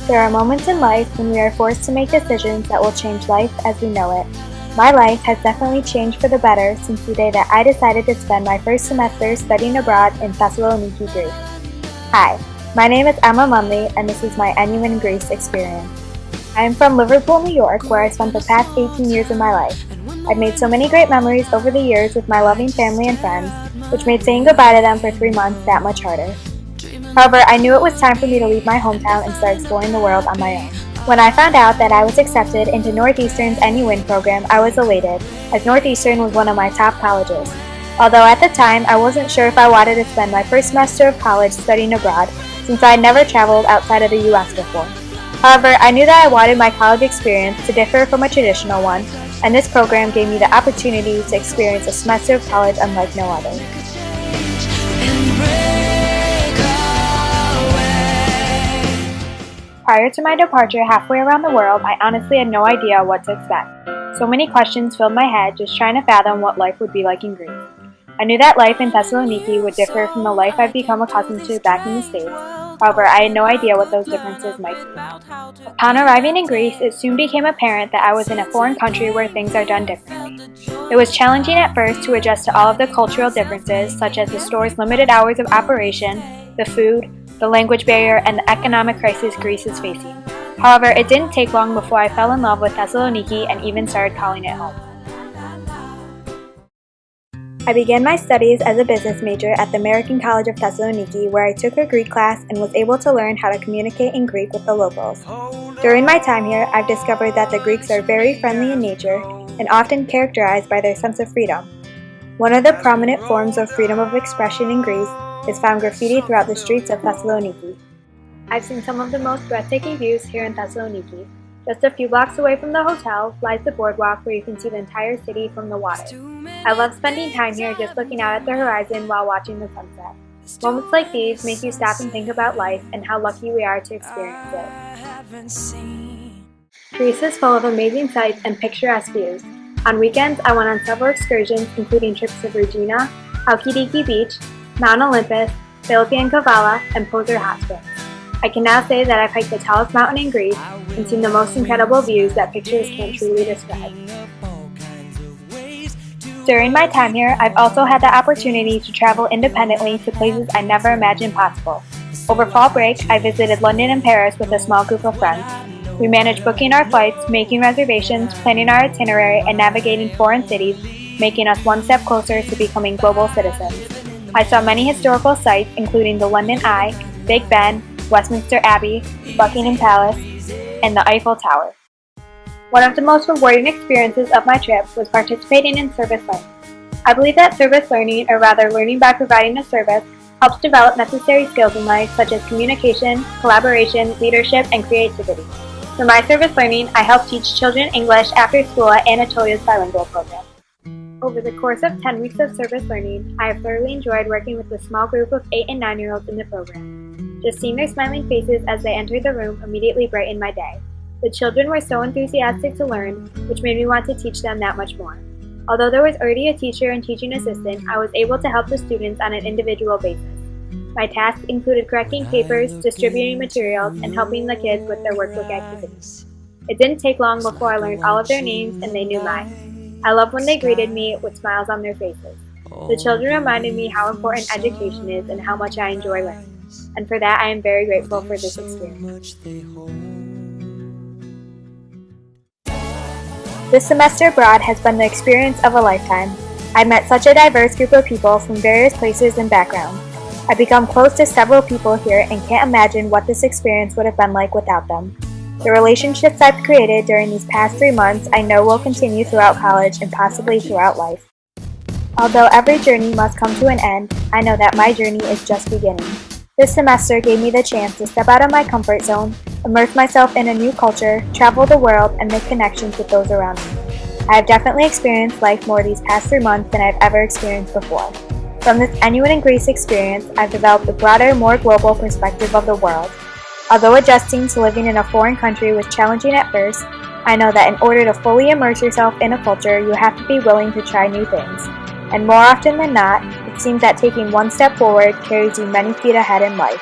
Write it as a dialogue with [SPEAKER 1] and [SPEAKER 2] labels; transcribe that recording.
[SPEAKER 1] There are moments in life when we are forced to make decisions that will change life as we know it. My life has definitely changed for the better since the day that I decided to spend my first semester studying abroad in Thessaloniki, Greece. Hi, my name is Munley, and this is my NU in Greece experience. I am from Liverpool, New York, where I spent the past 18 years of my life. I've made so many great memories over the years with my loving family and friends, which made saying goodbye to them for 3 months that much harder. However, I knew it was time for me to leave my hometown and start exploring the world on my own. When I found out that I was accepted into Northeastern's NU program, I was elated, as Northeastern was one of my top colleges. Although at the time, I wasn't sure if I wanted to spend my first semester of college studying abroad, since I had never traveled outside of the US before. However, I knew that I wanted my college experience to differ from a traditional one, and this program gave me the opportunity to experience a semester of college unlike no other. Prior to my departure halfway around the world, I honestly had no idea what to expect. So many questions filled my head just trying to fathom what life would be like in Greece. I knew that life in Thessaloniki would differ from the life I'd become accustomed to back in the States. However, I had no idea what those differences might be. Upon arriving in Greece, it soon became apparent that I was in a foreign country where things are done differently. It was challenging at first to adjust to all of the cultural differences, such as the store's limited hours of operation, the food, the language barrier, and the economic crisis Greece is facing. However, it didn't take long before I fell in love with Thessaloniki and even started calling it home. I began my studies as a business major at the American College of Thessaloniki, where I took a Greek class and was able to learn how to communicate in Greek with the locals. During my time here, I've discovered that the Greeks are very friendly in nature and often characterized by their sense of freedom. One of the prominent forms of freedom of expression in Greece is found graffiti throughout the streets of Thessaloniki. I've seen some of the most breathtaking views here in Thessaloniki. Just a few blocks away from the hotel lies the boardwalk where you can see the entire city from the water. I love spending time here just looking out at the horizon while watching the sunset. Moments like these make you stop and think about life and how lucky we are to experience it. Greece is full of amazing sights and picturesque views. On weekends, I went on several excursions, including trips to Regina, Halkidiki Beach, Mount Olympus, Philippine Kavala, and Poser Hot Springs. I can now say that I've hiked the tallest mountain in Greece and seen the most incredible views that pictures can't truly describe. During my time here, I've also had the opportunity to travel independently to places I never imagined possible. Over fall break, I visited London and Paris with a small group of friends. We managed booking our flights, making reservations, planning our itinerary, and navigating foreign cities, making us one step closer to becoming global citizens. I saw many historical sites, including the London Eye, Big Ben, Westminster Abbey, Buckingham Palace, and the Eiffel Tower. One of the most rewarding experiences of my trip was participating in service learning. I believe that service learning, or rather learning by providing a service, helps develop necessary skills in life such as communication, collaboration, leadership, and creativity. For my service learning, I helped teach children English after school at Anatolia's bilingual program. Over the course of 10 weeks of service learning, I have thoroughly enjoyed working with the small group of 8 and 9-year-olds in the program. Just seeing their smiling faces as they entered the room immediately brightened my day. The children were so enthusiastic to learn, which made me want to teach them that much more. Although there was already a teacher and teaching assistant, I was able to help the students on an individual basis. My tasks included correcting papers, distributing materials, and helping the kids with their workbook activities. It didn't take long before I learned all of their names and they knew mine. I loved when they greeted me with smiles on their faces. The children reminded me how important education is and how much I enjoy learning. And for that, I am very grateful for this experience. This semester abroad has been the experience of a lifetime. I've met such a diverse group of people from various places and backgrounds. I've become close to several people here and can't imagine what this experience would have been like without them. The relationships I've created during these past 3 months I know will continue throughout college and possibly throughout life. Although every journey must come to an end, I know that my journey is just beginning. This semester gave me the chance to step out of my comfort zone, immerse myself in a new culture, travel the world, and make connections with those around me. I have definitely experienced life more these past 3 months than I've ever experienced before. From this NU in Greece experience, I've developed a broader, more global perspective of the world. Although adjusting to living in a foreign country was challenging at first, I know that in order to fully immerse yourself in a culture, you have to be willing to try new things. And more often than not, it seems that taking one step forward carries you many feet ahead in life.